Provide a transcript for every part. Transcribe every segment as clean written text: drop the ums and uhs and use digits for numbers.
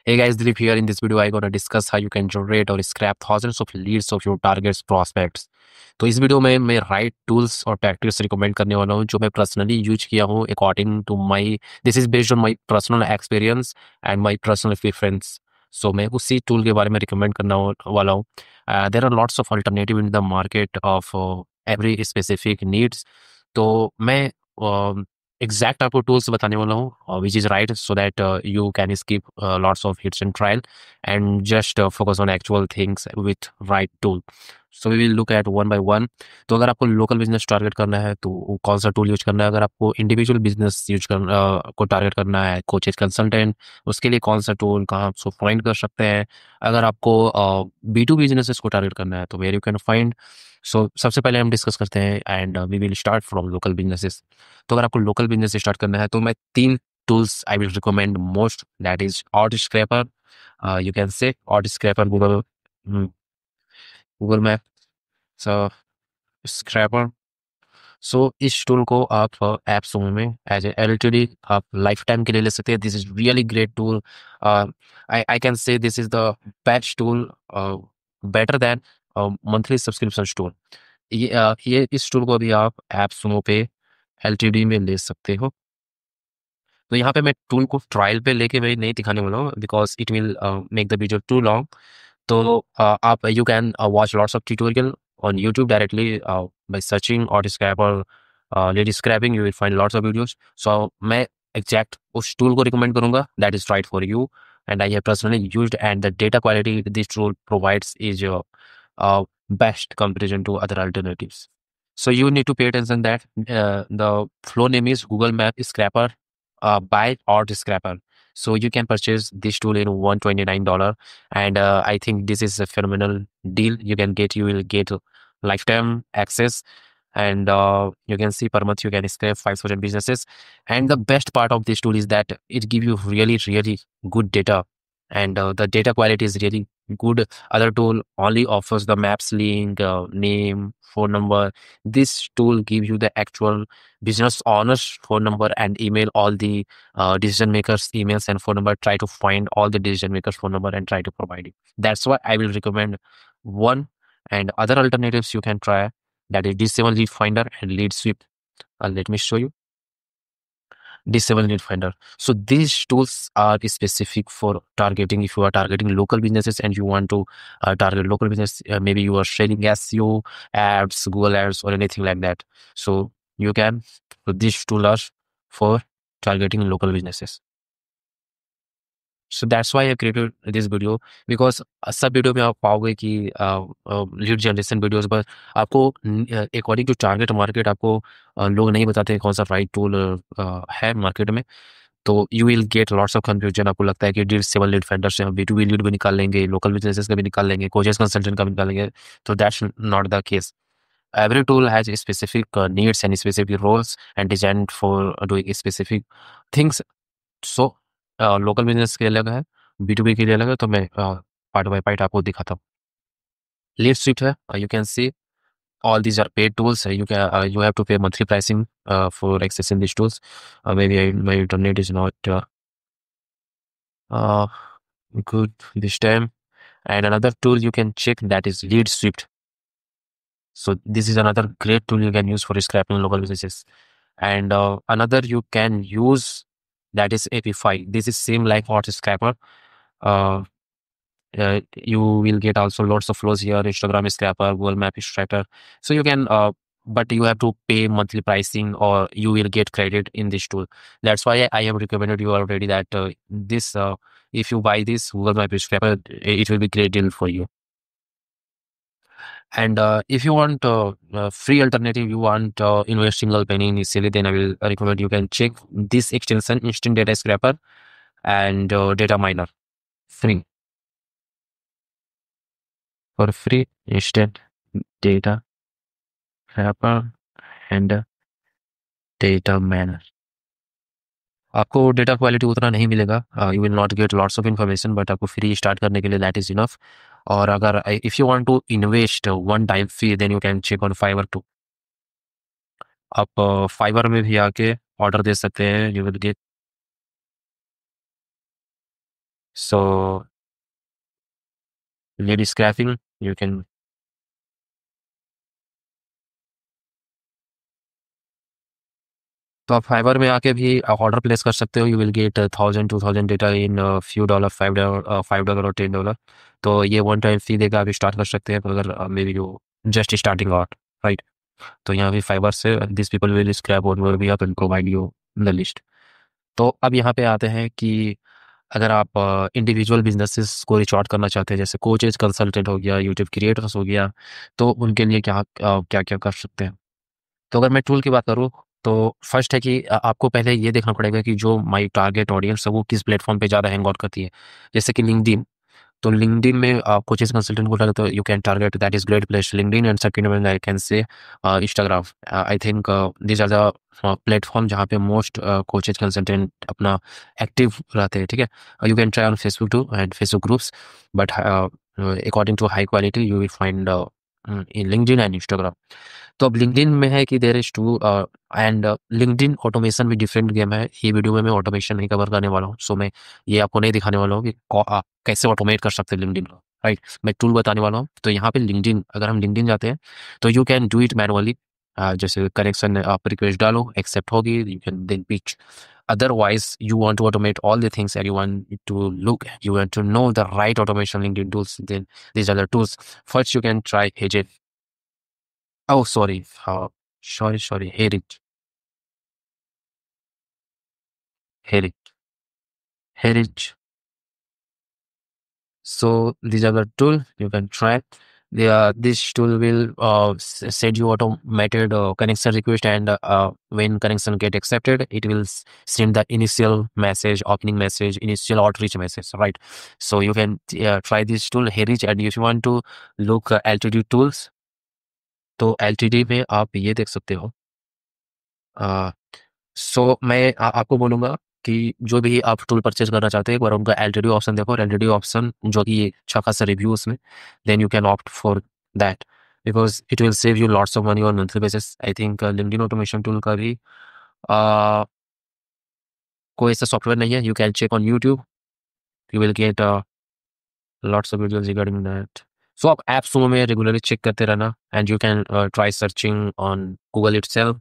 Hey guys, Dilip here. In this video, I'm gonna discuss how you can generate or scrap thousands of leads of your targets prospects. तो इस video में मैं right tools और tactics recommend करने वाला हूँ जो मैं पर्सनली यूज किया हूँ according to my this is based on my personal experience and my personal preference. So मैं उसी टूल के बारे में रिकमेंड करने वाला हूँ. There are lots of alternative in the market of every specific needs. तो मैं एग्जैक्ट आपको टूल्स बताने वाला हूँ which is right so that you can skip lots of hits and trial and just focus on actual things with right tool. So we will look at one by one. तो अगर आपको local business target करना है तो कौन सा tool use करना है. अगर आपको इंडिविजुअल बिजनेस यूज को टारगेट करना है, कोचेज कंसल्टेंट, उसके लिए कौन सा टूल कहाँ आप फाइंड कर सकते हैं. अगर आपको B2 बिजनेसेस को टारगेट करना है तो where you can find. So सबसे पहले हम डिस्कस करते हैं and we will start from local businesses. तो अगर आपको लोकल बिजनेस स्टार्ट करना है तो मैं 3 tools I will recommend most. That is Outscraper, you can say Outscraper, Google map, so scraper. So इस टूल को आप ऐप स्टोर में एज ए LTD आप लाइफ टाइम के लिए ले सकते हैं. This is really great tool. I can say this is the best tool, better than monthly subscription tool. ये इस टूल को भी आप ऐप स्टोर पे LTD में ले सकते हो. तो यहाँ पे मैं टूल को ट्रायल पे लेके मैं नहीं दिखाने वाला हूँ because it will make the video too long. तो आप you can watch lots of tutorial on YouTube directly by searching or scrapper, lady scrapping. You will find lots of videos. So मैं exact उस tool को recommend करूँगा that is right for you and I have personally used, and the data quality this tool provides is best comparison to other alternatives. So you need to pay attention that the flow name is Google Map Scrapper by Art Scrapper. So you can purchase this tool in $129, and I think this is a phenomenal deal. You will get lifetime access, and you can see per month you can scrape 5,000 businesses. And the best part of this tool is that it gives you really good data, and the data quality is really good. Other tool only offers the maps link, name, phone number. This tool gives you the actual business owner's phone number and email, all the decision makers emails and phone number. Try to find all the decision makers phone number and try to provide it. That's why I will recommend one. And other alternatives you can try, that is D7 lead finder and lead sweep. Let me show you D7 lead finder. So these tools are specific for targeting. If you are targeting local businesses and you want to target local business, maybe you are sharing SEO ads, Google ads, or anything like that. So you can, so these tools are for targeting local businesses. So that's why I created this video because सब video में आप पाओगे कि lead generation videos पर आपको according to target market आपको लोग नहीं बताते कौन सा राइट टूल है मार्केट में. तो you will get lots of confusion. आपको लगता है कि D7 लीड फेंडर से हम B2B लीड भी निकाल लेंगे, लोकल बिजनेसेस का भी निकाल लेंगे, कोचेस कंसल्टेंट का भी निकाल लेंगे. तो that's not the case. Every tool has specific needs and specific roles and designed for doing specific things. So local business के अलग है, B2B के लिए अलग है. तो मैं पार्ट बाय पार्ट आपको दिखाता हूँ. लीड स्विफ्ट है, you can see all these are paid tools. You have to pay monthly pricing for accessing these tools. Maybe my internet is not uh, good this time. And another tool you can check, that is Lead Swift. So this is another great tool you can use for scrapping local businesses. And another you can use, that is Apify. This is same like Hot Scrapper. Uh, you will get also lots of flows here, Instagram scrapper, Google Map scrapper. So you can but you have to pay monthly pricing or you will get credit in this tool. That's why I have recommended you already that this if you buy this Google Map scrapper, it will be great deal for you. And if you want free alternative, you want invest single penny initially, then I will recommend you can check this extension, Instant Data Scrapper and Data Miner. Free. For free, Instant Data Scrapper and Data Miner. आपको data quality उतना नहीं मिलेगा, you will not get lots of information, but आपको free start करने के लिए that is enough. और अगर if you want to invest one time fee, then you can check on Fiverr too. आप फाइवर में भी आके ऑर्डर दे सकते हैं. You will get so lady scraping you can. तो आप फाइवर में आके भी ऑर्डर प्लेस कर सकते हो। You will gate 1000 2000 data in few dollar, $5 और $10। तो ये वन टाइम फी देकर आप स्टार्ट कर सकते हैं अगर मे be you just starting out, right. तो यहाँ भी फाइवर से this people will scrap on your behalf and provide you the list. तो अब यहाँ पे आते हैं कि अगर आप इंडिविजुअल बिजनेसेस को रिच आउट करना चाहते हैं, जैसे कोचेज, कंसल्टेंट हो गया, यूट्यूब क्रिएटर्स हो गया, तो उनके लिए क्या क्या कर सकते हैं। तो अगर मैं टूल की बात करूँ, तो फर्स्ट है कि आपको पहले ये देखना पड़ेगा कि जो माई टारगेट ऑडियंस है वो किस प्लेटफॉर्म पे ज़्यादा हैंग आउट करती है। जैसे कि लिंक्डइन, तो लिंक्डइन में कोचेस कंसल्टेंट को लगे तो you can target, that is great place LinkedIn. And second में I can say Instagram. I think this are the platform जहाँ पे मोस्ट कोचेज कंसल्टेंट अपना एक्टिव रहते हैं, ठीक है। You can try on Facebook too and Facebook groups, but according to high quality you will find in LinkedIn and Instagram. तो अब LinkedIn में है कि there is two and LinkedIn automation भी डिफरेंट गेम है। ये वीडियो में मैं ऑटोमेशन नहीं कवर करने वाला हूँ, सो मैं ये आपको नहीं दिखाने वाला हूँ कि आप कैसे ऑटोमेट कर सकते हैं लिंक्डइन को, राइट। मैं टूल बताने वाला हूँ। तो यहाँ पे लिंक्डइन, अगर हम लिंक्डइन जाते हैं तो you can do it manually. जैसे कनेक्शन आप रिक्वेस्ट डालो, एक्सेप्ट होगी, you can then pitch. Otherwise, you want to automate all the things and you want to know the right automation LinkedIn tools, then these are the tools. First, you can try Hejit. Oh, sorry. Sorry. Herit. Herit. Herit. So these are the tool you can try. This tool will send you automated connection request, and when connection get accepted, it will send the initial message, opening message, initial outreach message, right? So you can try this tool, Herich, and if you want to look LTD tools, तो LTD में आप ये देख सकते हो। सो मैं आपको बोलूँगा कि जो भी आप टूल परचेज़ करना चाहते हैं, एक बार उनका एलटीडी ऑप्शन देखो, और एलटीडी ऑप्शन जो कि अच्छा खासा रिव्यू उसमें, then you can opt for that, because it will save you lots of money on monthly basis. I think LinkedIn automation tool का भी कोई ऐसा सॉफ्टवेयर नहीं है। You can check on YouTube, you will get lots of videos regarding that. So आप AppSumo में regularly check करते रहना, and you can try searching on Google itself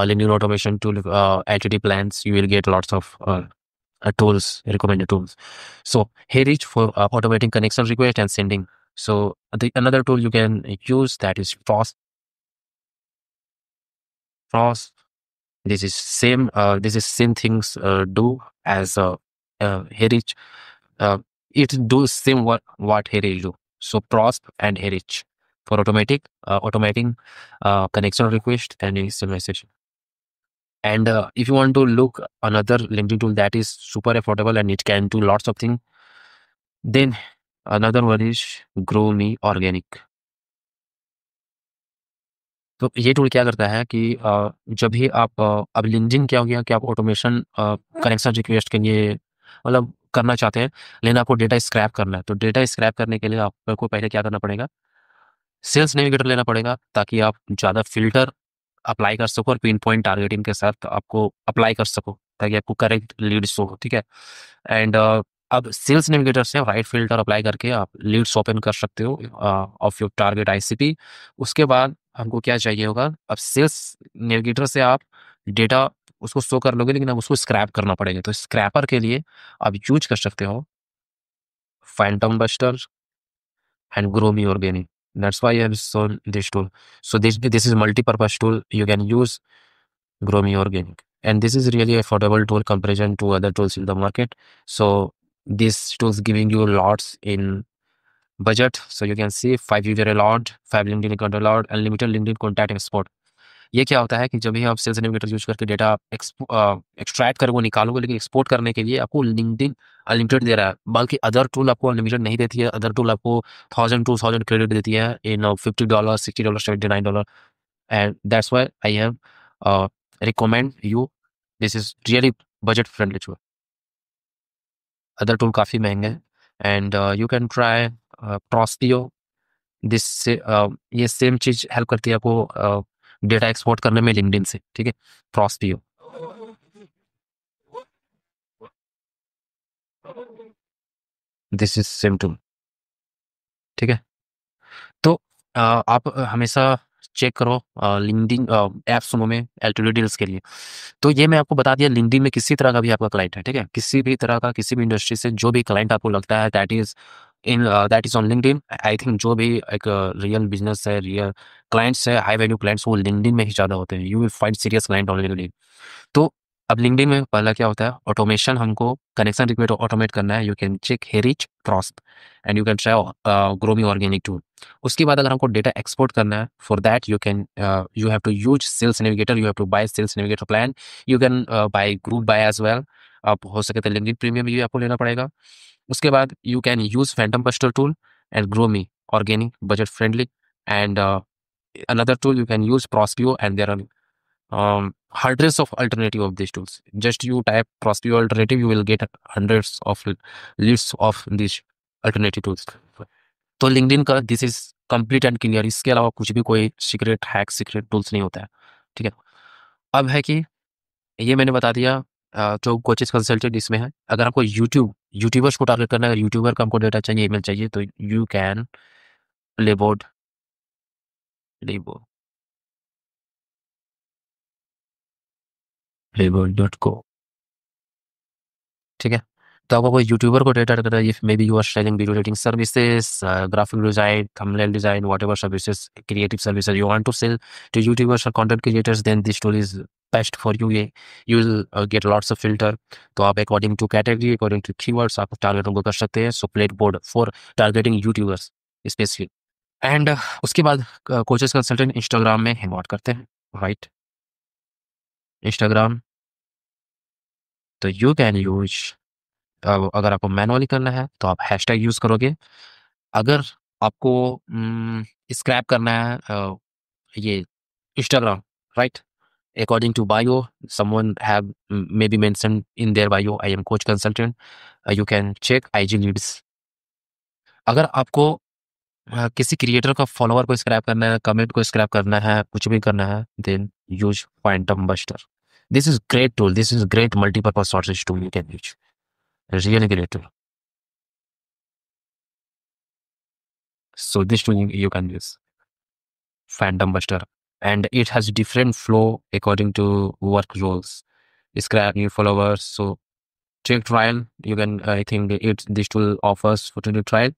linear automation tool LTD plans, you will get lots of tools, recommended tools. So here is for automating connection request and sending. So another tool you can use, that is Frost. This is same things do as Heritage. Uh, it do same what Heritage do. So Prosp and Heritage for automating connection request and initial message. And if you want to look another LinkedIn tool that is super affordable and it can do lots of things, then another one is Grow Me Organic. तो ये tool क्या करता है कि जब भी आप अब लिंक्डइन क्या हो गया कि आप ऑटोमेशन कनेक्शन रिक्वेस्ट के लिए मतलब करना चाहते हैं, लेकिन आपको डेटा स्क्रैप करना है। तो डेटा स्क्रैप करने के लिए आपको पहले क्या करना पड़ेगा, सेल्स नेविगेटर लेना पड़ेगा, ताकि आप ज़्यादा फिल्टर अप्लाई कर सको और पिन पॉइंट टारगेटिंग के साथ आपको अप्लाई कर सको, ताकि आपको करेक्ट लीड शो हो, ठीक है। एंड अब सेल्स नेविगेटर से राइट फिल्टर अप्लाई करके आप लीड्स ओपन कर सकते हो ऑफ योर टारगेट आईसीपी। उसके बाद हमको क्या चाहिए होगा, अब सेल्स नेविगेटर से आप डेटा उसको शो कर लोगे, लेकिन अब उसको स्क्रैप करना पड़ेगा। तो स्क्रैपर के लिए आप यूज कर सकते हो Phantom buster and grow me organic. That's why I have shown this tool. So this is multi-purpose tool you can use, grow me organic, and this is really affordable tool comparison to other tools in the market. So this tool is giving you lots in budget. So you can see 5 user allowed, 5 LinkedIn account allowed, unlimited LinkedIn contact export. ये क्या होता है कि जब भी आप sales navigator use करके data extract कर वो निकालोगे, लेकिन एक्सपोर्ट करने के लिए आपको लिंक्डइन अनलिमिटेड दे रहा है, बल्कि अदर टूल आपको अनलिमिटेड नहीं देती है। अदर टूल आपको 1000 2000 क्रेडिट देती है in $50 $60 $79, and that's why I have recommend you, this is really budget friendly tool. Other tool काफ़ी महंगे हैं, and you can try Prospeo. This से ये सेम चीज़ हेल्प करती है आपको डेटा एक्सपोर्ट करने में लिंक्डइन से, ठीक है, प्रोस्पियो। दिस इज सेम टू, ठीक है। तो आप हमेशा चेक करो लिंक्डइन ऐप सुनो में एल्टुडे डील्स के लिए। तो ये मैं आपको बता दिया, लिंक्डइन में किसी तरह का भी आपका क्लाइंट है, ठीक है, किसी भी तरह का, किसी भी इंडस्ट्री से जो भी क्लाइंट आपको लगता है that is on LinkedIn. I think जो भी एक रियल बिजनेस है, रियल क्लाइंट्स है, हाई वैल्यू क्लाइंट्स, वो लिंक्डइन में ही ज़्यादा होते हैं। You will find serious client on LinkedIn. तो अब लिंक्डइन में पहला क्या होता है, ऑटोमेशन, हमको कनेक्शन रिक्वेस्ट ऑटोमेट करना है। You can check HeyReach Prosp and you can try GrowMeOrganic tool. उसके बाद अगर हमको डेटा एक्सपोर्ट करना है, for that you have to use sales navigator, you have to buy sales navigator plan, you can buy group buy as well. आप हो सके तो लिंक्डइन प्रीमियम भी आपको लेना पड़ेगा। उसके बाद you can use Phantom buster tool and GrowMeOrganic budget friendly and another tool you can use Prospeo, and there are hundreds of alternative of these tools. Just you type Prospeo alternative, you will get hundreds of lists of these alternative tools. तो LinkedIn का this is complete and clear. इसके अलावा कुछ भी कोई secret hack, secret tools नहीं होता है, ठीक है। अब है कि ये मैंने बता दिया जो कोचेस कंसल्टेंट इसमें है। अगर आपको यूट्यूबर्स को टारगेट करना है, यूट्यूबर का हमको डेटा चाहिए, ईमेल चाहिए, तो यू कैन प्लेबोर्ड प्लेबोर्ड.co, ठीक है। तो आपको कोई यूट्यूबर को डेटा करना है, if may be you are selling video editing services, graphic design, thumbnail design, whatever services, creative services you want to sell to YouTubers और content creators, then this tool is best for you. ये you will get lots of filter. तो आप according to category, according to keywords आप target उनको कर सकते हैं। So Playboard for targeting YouTubers specific. And उसके बाद कोचेस कंसल्टेंट इंस्टाग्राम में हैंग आउट करते हैं, राइट। इंस्टाग्राम, तो यू कैन यूज, अगर आपको मैनुअली करना है तो आप हैशटैग यूज करोगे। अगर आपको स्क्रैप करना है ये Instagram, right, according to bio, someone have may be mention in their bio I am coach consultant, you can check IG leads. अगर आपको किसी क्रिएटर का फॉलोअर को स्क्रैप करना है, कमेंट को स्क्रैप करना है, कुछ भी करना है, then use Phantom Buster. This is great tool, this is great multipurpose sources tool, you can use, really great tool. So this tool you can use Phantom Buster, and it has different flow according to work roles. Scrap new followers, so check trial. You can, I think it this tool offers for to do trial,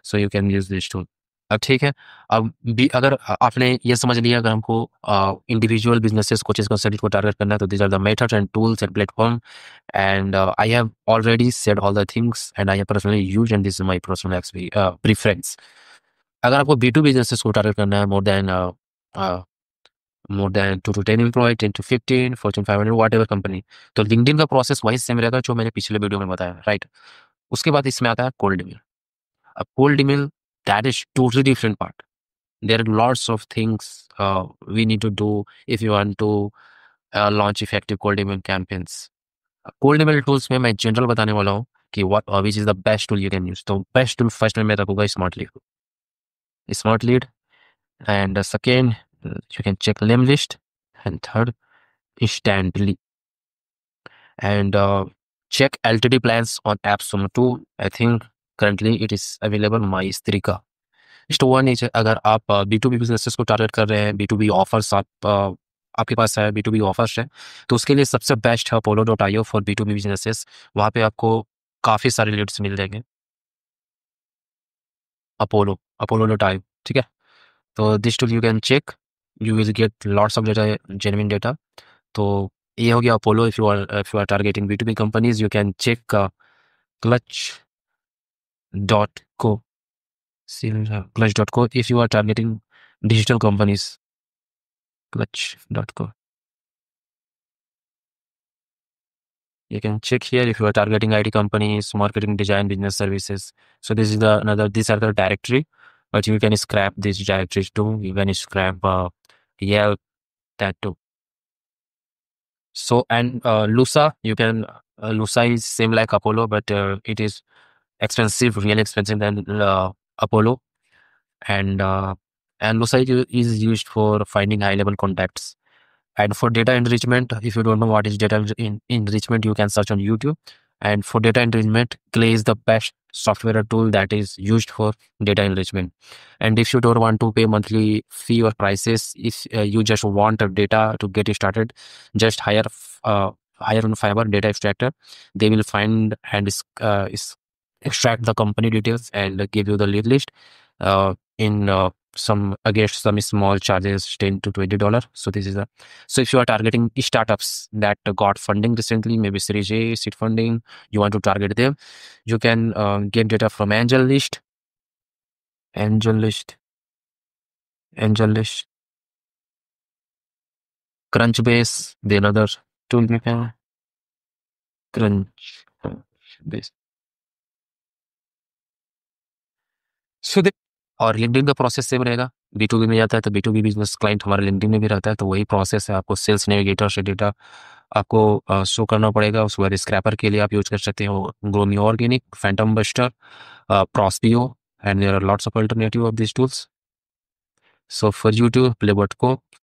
so you can use this tool. अब ठीक है। अब भी अगर आपने ये समझ लिया, अगर हमको इंडिविजुअल बिजनेसेस कोचेस कंसल्टेंट को टारगेट करना है, तो these are the methods and tools and platform, and I have already said all the things and I have personally used, and this is my personal preference. अगर आपको B2 businesses को target करना है, more than 2 to 10 employ, 10 to 15, Fortune 500, whatever company, तो LinkedIn का process वही same रहेगा जो मैंने पिछले वीडियो में बताया, राइट। उसके बाद इसमें आता है कोल्ड ईमेल। अब cold email, that is totally different part. There are lots of things we need to do if you want to launch effective cold email campaigns. Cold email tools में मैं general बताने वाला हूँ कि what which is the best tool you can use. तो best tool first में मैं रखूंगा smart lead, and second you can check Limlist, and third instantly, and check LTD plans on AppSumo too. I think currently it is available MyStrika. Just one is, अगर आप B2B businesses को target कर रहे हैं, B2B offers आपके पास है, B2B offers है, तो उसके लिए सबसे बेस्ट है Apollo.io फॉर B2B बिजनेसेस। वहाँ पे आपको काफ़ी सारे लीड्स मिल जाएंगे। Apollo.io, ठीक है। तो this tool you can check, you will get lots of data, genuine data. तो ये हो गया Apollo. If you are targeting B2B companies, you can check clutch.co, clutch.co if you are targeting digital companies, clutch.co. You can check here if you are targeting IT companies, marketing, design, business services. So this is these are the directory, but you can scrap these directories too. You can scrap Yelp, that too. So, and Lusa, you can, Lusa is same like Apollo, but it is expensive, really expensive than Apollo. And Lusa is used for finding high level contacts. And for data enrichment, if you don't know what is data enrichment, you can search on YouTube. And for data enrichment, Clay is the best software or tool that is used for data enrichment. And if you don't want to pay monthly fee or prices, if you just want a data to get you started, just hire on Fiverr data extractor. They will find and extract the company details and give you the lead list in some against some small charges, $10 to $20. So this is a so if you are targeting startups that got funding recently, maybe Series A, seed funding, you want to target them, you can get data from Angel List, Angel List, Crunchbase, the another tool you can Crunchbase. So they और LinkedIn का process same रहेगा। B2B में जाता है तो B2B business client हमारे LinkedIn में भी रहता है, तो वही प्रोसेस है। आपको सेल्स नेविगेटर से डेटा आपको शो करना पड़ेगा। उसके बाद स्क्रैपर के लिए आप यूज कर सकते हो GrowMeOrganic, PhantomBuster, Prospeo, and there are lots of alternative of these tools. So for you to play Botco,